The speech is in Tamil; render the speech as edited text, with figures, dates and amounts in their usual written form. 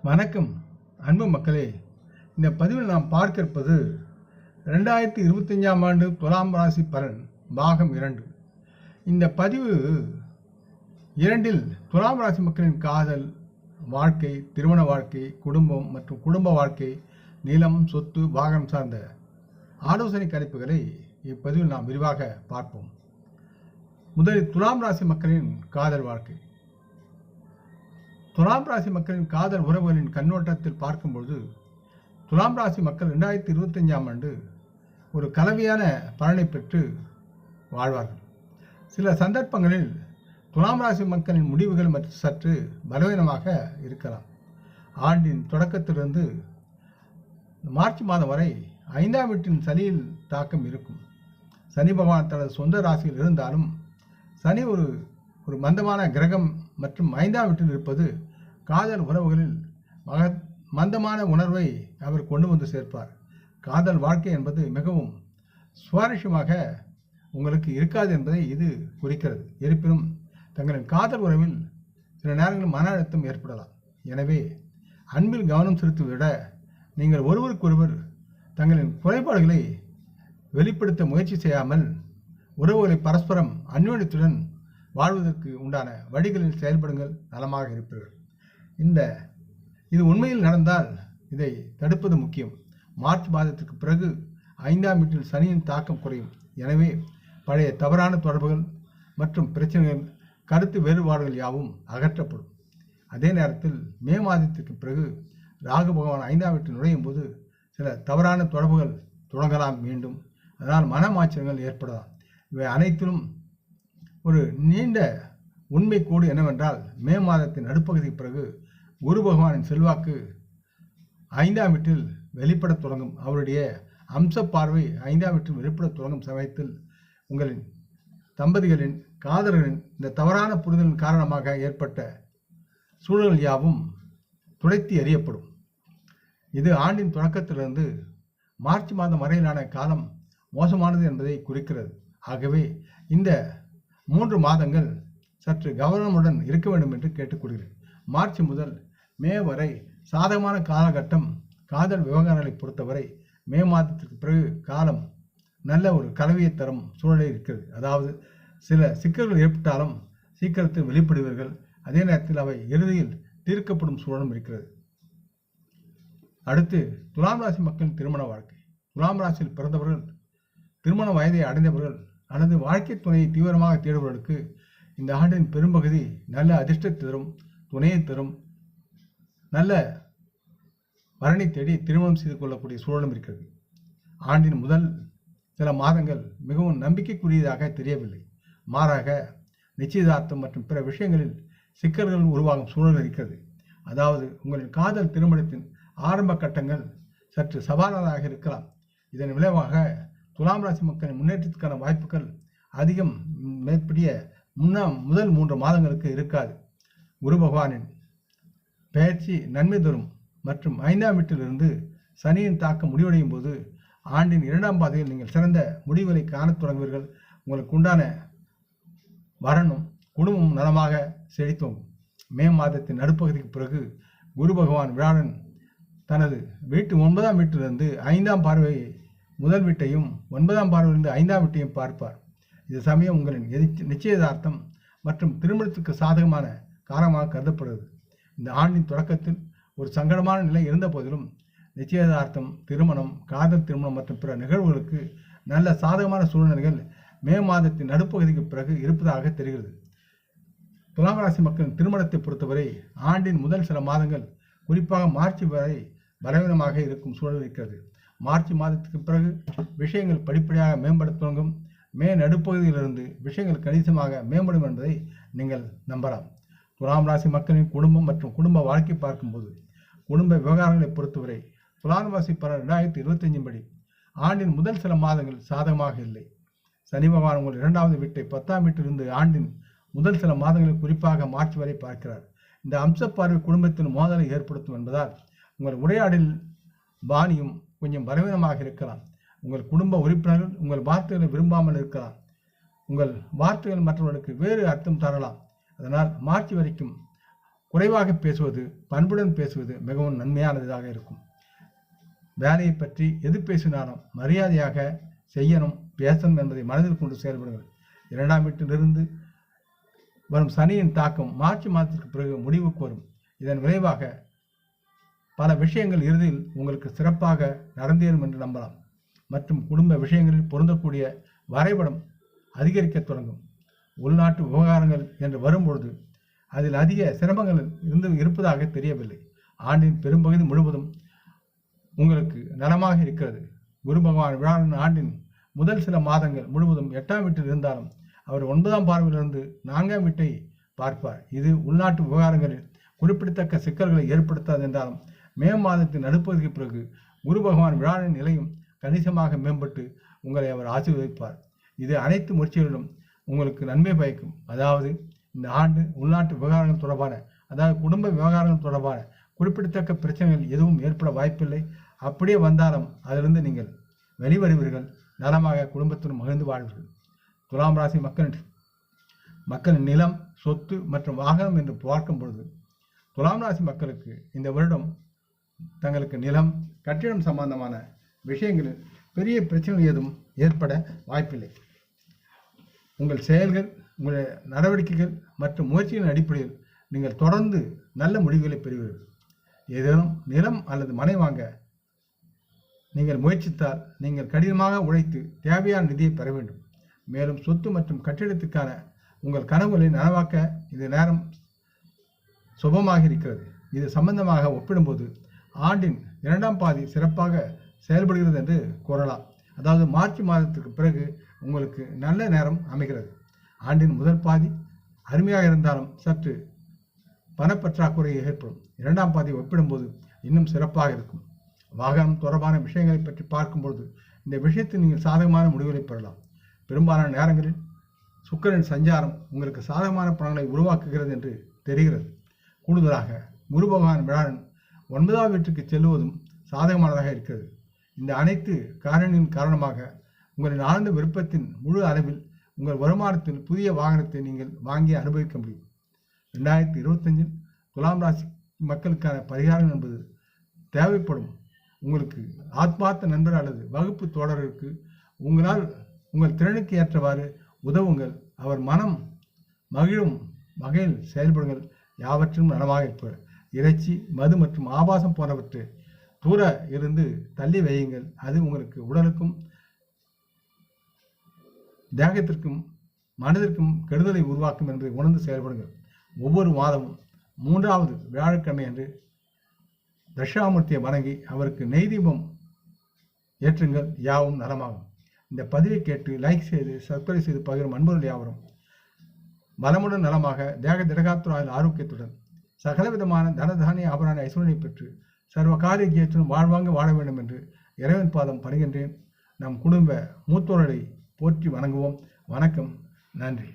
வணக்கம் அன்பு மக்களே. இந்த பதிவில் நாம் பார்க்க இருப்பது 2025ஆம் ஆண்டு துலாம் ராசி பலன் பாகம் 2. இந்த பதிவு 2இல் துலாம் ராசி மக்களின் காதல் வாழ்க்கை, திருமண வாழ்க்கை, குடும்பம் மற்றும் குடும்ப வாழ்க்கை, நிலம், சொத்து, வாகனம் சார்ந்த ஆலோசனை கணிப்புகளை இப்பதிவில் நாம் விரிவாக பார்ப்போம். முதலில் துலாம் ராசி மக்களின் காதல் வாழ்க்கை. துலாம் ராசி மக்களின் காதல் உறவுகளின் கண்ணோட்டத்தில் பார்க்கும்பொழுது துலாம் ராசி மக்கள் 2025ஆம் ஆண்டு ஒரு கலவையான பலனை பெற்று வாழ்வார்கள். சில சந்தர்ப்பங்களில் துலாம் ராசி மக்களின் முடிவுகள் மற்றும் சற்று பலவீனமாக இருக்கலாம். ஆண்டின் தொடக்கத்திலிருந்து மார்ச் மாதம் வரை 5ஆம் வீட்டின் சனியில் தாக்கம் இருக்கும். சனி பகவான் தனது சொந்த ராசியில் இருந்தாலும் சனி ஒரு மந்தமான கிரகம் மற்றும் 5ஆம் வீட்டில் இருப்பது காதல் உறவுகளில் மந்தமான உணர்வை அவர் கொண்டு வந்து சேர்ப்பார். காதல் வாழ்க்கை என்பது மிகவும் சுவாரஸ்யமாக உங்களுக்கு இருக்காது என்பதை இது குறிக்கிறது. இருப்பினும் தங்களின் காதல் உறவில் சில நேரங்களில் மன அழுத்தம் ஏற்படலாம். எனவே அன்பில் கவனம் செலுத்துவதை விட நீங்கள் ஒருவருக்கொருவர் தங்களின் குறைபாடுகளை வெளிப்படுத்த முயற்சி செய்யாமல் உறவுகளை பரஸ்பரம் அந்யோன்யத்துடன் வாழ்வதற்கு உண்டான வழிகளில் செயல்படுங்கள், நலமாக இருப்பீர்கள். இது உண்மையில் நடந்தால் இதை தடுப்பது முக்கியம். மார்ச் மாதத்திற்கு பிறகு 5ஆம் வீட்டில் சனியின் தாக்கம் குறையும். எனவே பழைய தவறான தொடர்புகள் மற்றும் பிரச்சனைகள், கருத்து வேறுபாடுகள் யாவும் அகற்றப்படும். அதே நேரத்தில் மே மாதத்திற்கு பிறகு ராகு பகவான் 5ஆம் வீட்டில் நுழையும் போது சில தவறான தொடர்புகள் தொடங்கலாம் மீண்டும். அதனால் மனமாற்றங்கள் ஏற்படலாம். இவை அனைத்திலும் ஒரு நீண்ட உண்மை கூடு என்னவென்றால், மே மாதத்தின் நடுப்பகுதிக்கு பிறகு குரு பகவானின் செல்வாக்கு 5ஆம் வீட்டில் வெளிப்பட தொடங்கும். அவருடைய அம்ச பார்வை 5ஆம் வீட்டில் வெளிப்பட தொடங்கும் சமயத்தில் உங்களின் தம்பதிகளின் காதலர்களின் இந்த தவறான புரிதலின் காரணமாக ஏற்பட்ட சூழல்கள் யாவும் துடைத்து எறியப்படும். இது ஆண்டின் தொடக்கத்திலிருந்து மார்ச் மாதம் வரையிலான காலம் மோசமானது என்பதை குறிக்கிறது. ஆகவே இந்த 3 மாதங்கள் சற்று கவனமுடன் இருக்க வேண்டும் என்று கேட்டுக்கொள்கிறேன். மார்ச் முதல் மே வரை சாதகமான காலகட்டம். காதல் விவகாரங்களை பொறுத்தவரை மே மாதத்திற்கு பிறகு காலம் நல்ல ஒரு கலவையை தரும் சூழலே இருக்கிறது. அதாவது சில சிக்கல்கள் ஏற்பட்டாலும் சீக்கிரத்தில் வெளிப்படுவீர்கள். அதே நேரத்தில் அவை இறுதியில் தீர்க்கப்படும் சூழலும் இருக்கிறது. அடுத்து துலாம் ராசி மக்களின் திருமண வாழ்க்கை. துலாம் ராசியில் பிறந்தவர்கள், திருமண வயதை அடைந்தவர்கள் அல்லது வாழ்க்கை துணையை தீவிரமாக தேடுபவர்களுக்கு இந்த ஆண்டின் பெரும்பகுதி நல்ல அதிர்ஷ்டத்தை தரும், துணையை தரும். நல்ல வரனை தேடி திருமணம் செய்து கொள்ளக்கூடிய சூழலும் இருக்கிறது. ஆண்டின் முதல் சில மாதங்கள் மிகவும் நம்பிக்கைக்குரியதாக தெரியவில்லை. மாறாக நிச்சயதார்த்தம் மற்றும் பிற விஷயங்களில் சிக்கல்கள் உருவாகும் சூழல் இருக்கிறது. அதாவது உங்களின் காதல் திருமணத்தின் ஆரம்ப கட்டங்கள் சற்று சவாலானதாக இருக்கலாம். இதன் விளைவாக துலாம் ராசி மக்களின் முன்னேற்றத்துக்கான வாய்ப்புகள் அதிகம் மேற்படிய முதல் 3 மாதங்களுக்கு இருக்காது. குரு பகவானின் பெயர்ச்சி நன்மை தரும் மற்றும் 5ஆம் வீட்டிலிருந்து சனியின் தாக்கம் முடிவடையும் போது ஆண்டின் 2ஆம் பாதையில் நீங்கள் சிறந்த முடிவுகளை காணத் தொடங்குவீர்கள். உங்களுக்கு உண்டான வரணும் குடும்பம் நலமாக செழித்தோம். மே மாதத்தின் நடுப்பகுதிக்கு பிறகு குரு பகவான் வியாழன் தனது வீட்டு 9ஆம் வீட்டிலிருந்து 5ஆம் பார்வையை முதல் வீட்டையும் 9ஆம் பார்வையிலிருந்து 5ஆம் வீட்டையும் பார்ப்பார். இது சமயம் உங்களின் நிச்சயதார்த்தம் மற்றும் திருமணத்துக்கு சாதகமான காரணமாக கருதப்படுகிறது. இந்த ஆண்டின் தொடக்கத்தில் ஒரு சங்கடமான நிலை இருந்த போதிலும் நிச்சயதார்த்தம், திருமணம், காதல் திருமணம் மற்றும் பிற நிகழ்வுகளுக்கு நல்ல சாதகமான சூழ்நிலைகள் மே மாதத்தின் நடுப்பகுதிக்கு பிறகு இருப்பதாக தெரிகிறது. துலாம் ராசி மக்களின் திருமணத்தை பொறுத்தவரை ஆண்டின் முதல் சில மாதங்கள், குறிப்பாக மார்ச் வரை பலவீனமாக இருக்கும் சூழல் இருக்கிறது. மார்ச் மாதத்துக்கு பிறகு விஷயங்கள் படிப்படியாக மேம்பட தொடங்கும். மே நடுப்பகுதியிலிருந்து விஷயங்கள் கணிசமாக மேம்படும் என்பதை நீங்கள் நம்பலாம். துலாம் ராசி மக்களின் குடும்பம் மற்றும் குடும்ப வாழ்க்கை பார்க்கும்போது குடும்ப விவகாரங்களை பொறுத்தவரை துலாம் ராசி பலன் 2025 படி ஆண்டின் முதல் சில மாதங்கள் சாதகமாக இல்லை. சனி பகவான் உங்கள் 2ஆவது வீட்டை 10ஆம் வீட்டிலிருந்து ஆண்டின் முதல் சில மாதங்களில் குறிப்பாக மார்ச் வரை பார்க்கிறார். இந்த அம்ச பார்வை குடும்பத்தில் மோதலை ஏற்படுத்தும் என்பதால் உங்கள் உரையாடல் பாணியும் கொஞ்சம் பலவீனமாக இருக்கலாம். உங்கள் குடும்ப உறுப்பினர்கள் உங்கள் வார்த்தைகளை விரும்பாமல் இருக்கலாம். உங்கள் வார்த்தைகள் மற்றவர்களுக்கு வேறு அர்த்தம் தரலாம். அதனால் மார்ச் வரைக்கும் குறைவாக பேசுவது, பண்புடன் பேசுவது மிகவும் நன்மையானதாக இருக்கும். வேலையை பற்றி எது பேசினாலும் மரியாதையாக செய்யணும், பேசணும் என்பதை மனதில் கொண்டு செயல்படுங்கள். 2ஆம் வீட்டிலிருந்து வரும் சனியின் தாக்கம் மார்ச் மாதத்திற்கு பிறகு முடிவுக்கு வரும். இதன் விளைவாக பல விஷயங்கள் இறுதியில் உங்களுக்கு சிறப்பாக நடந்தேறும் என்று நம்பலாம். மற்றும் குடும்ப விஷயங்களில் பொருந்தக்கூடிய வரைபடம் அதிகரிக்க தொடங்கும். உள்நாட்டு விவகாரங்கள் என்று வரும்பொழுது அதில் அதிக சிரமங்கள் இருப்பதாக தெரியவில்லை. ஆண்டின் பெரும்பகுதி முழுவதும் உங்களுக்கு நலமாக இருக்கிறது. குரு பகவான் வியாழன் ஆண்டின் முதல் சில மாதங்கள் முழுவதும் 8ஆம் வீட்டில் இருந்தாலும் அவர் 9ஆம் பார்வையிலிருந்து 4ஆம் வீட்டை பார்ப்பார். இது உள்நாட்டு விவகாரங்களில் குறிப்பிடத்தக்க சிக்கல்களை ஏற்படுத்தாது என்றாலும் மே மாதத்தின் நடுப்பகுதிக்கு பிறகு குரு பகவான் வியாழனின் நிலையும் கணிசமாக மேம்பட்டு உங்களை அவர் ஆசீர்வதிப்பார். இது அனைத்து முயற்சிகளிலும் உங்களுக்கு நன்மை பயக்கும். அதாவது இந்த ஆண்டு உள்நாட்டு விவகாரங்கள் தொடர்பான, அதாவது குடும்ப விவகாரங்கள் தொடர்பான குறிப்பிடத்தக்க பிரச்சனைகள் எதுவும் ஏற்பட வாய்ப்பில்லை. அப்படியே வந்தாலும் அதிலிருந்து நீங்கள் வெளிவருவீர்கள். நலமாக குடும்பத்துடன் மகிழ்ந்து வாழ்வீர்கள். துலாம் ராசி மக்களின் நிலம், சொத்து மற்றும் வாகனம் என்று பார்க்கும் பொழுது துலாம் ராசி மக்களுக்கு இந்த வருடம் தங்களுக்கு நிலம், கட்டிடம் சம்பந்தமான விஷயங்களில் பெரிய பிரச்சனைகள் எதுவும் ஏற்பட வாய்ப்பில்லை. உங்கள் செயல்கள், உங்களுடைய நடவடிக்கைகள் மற்றும் முயற்சிகளின் அடிப்படையில் நீங்கள் தொடர்ந்து நல்ல முடிவுகளை பெறுவீர்கள். ஏதேனும் நிலம் அல்லது மனை வாங்க நீங்கள் முயற்சித்தால் நீங்கள் கடினமாக உழைத்து தேவையான நிதியை பெற வேண்டும். மேலும் சொத்து மற்றும் கட்டிடத்துக்கான உங்கள் கனவுகளை நனவாக்க இது நேரம் சுபமாக இருக்கிறது. இது சம்பந்தமாக ஒப்பிடும்போது ஆண்டின் 2ஆம் பாதி சிறப்பாக செயல்படுகிறது என்று கூறலாம். அதாவது மார்ச் மாதத்திற்கு பிறகு உங்களுக்கு நல்ல நேரம் அமைகிறது. ஆண்டின் முதல் பாதி அருமையாக இருந்தாலும் சற்று பணப்பற்றாக்குறை ஏற்படும். 2ஆம் பாதியை ஒப்பிடும்போது இன்னும் சிறப்பாக இருக்கும். வாகனம் தொடர்பான விஷயங்களை பற்றி பார்க்கும்பொழுது இந்த விஷயத்தில் நீங்கள் சாதகமான முடிவுகளை பெறலாம். பெரும்பாலான நேரங்களில் சுக்கிரனின் சஞ்சாரம் உங்களுக்கு சாதகமான பலன்களை உருவாக்குகிறது என்று தெரிகிறது. கூடுதலாக குரு பகவான் வியாழன் 9ஆம் வீட்டுக்கு செல்லுவதும் சாதகமானதாக இருக்கிறது. இந்த அனைத்து காரணியின் காரணமாக உங்களின் ஆழ்ந்த விருப்பத்தின் முழு அளவில் உங்கள் வருமானத்தில் புதிய வாகனத்தை நீங்கள் வாங்கி அனுபவிக்க முடியும். 2025 துலாம் ராசி மக்களுக்கான பரிகாரம் என்பது தேவைப்படும் உங்களுக்கு ஆத்மார்த்த நண்பர் அல்லது வகுப்பு தோழருக்கு உங்கள் திறனுக்கு ஏற்றவாறு உதவுங்கள். அவர் மனம் மகிழும் வகையில் செயல்படுங்கள். யாவற்றும் நலமாக இருப்பார். இறைச்சி, மது மற்றும் ஆபாசம் போன்றவற்றை தூர இருந்து தள்ளி வையுங்கள். அது உங்களுக்கு உடலுக்கும் தேகத்திற்கும் மனதிற்கும் கெடுதலை உருவாக்கும் என்று உணர்ந்து செயல்படுங்கள். ஒவ்வொரு மாதமும் 3வது வியாழக்கிழமை அன்று தட்சிணாமூர்த்தியை வணங்கி அவருக்கு நெய் தீபம் ஏற்றுங்கள். யாவும் நலமாகும். இந்த பதிவை கேட்டு லைக் செய்து சப்ஸ்கிரைப் செய்து பகிரும் அன்பர்கள் யாவரும் பலமுடன் நலமாக தேக திடகாத்துறாயில் ஆரோக்கியத்துடன் சகலவிதமான தனதானிய ஆபரண ஐஸ்வர்யை பெற்று சர்வ காரிய ஜெயத்துடன் வாழ்வாங்க வாழ வேண்டும் என்று இறைவன் பாதம் பணிகின்றேன். நம் குடும்ப மூத்தோரை போற்றி வணங்குவோம். வணக்கம். நன்றி.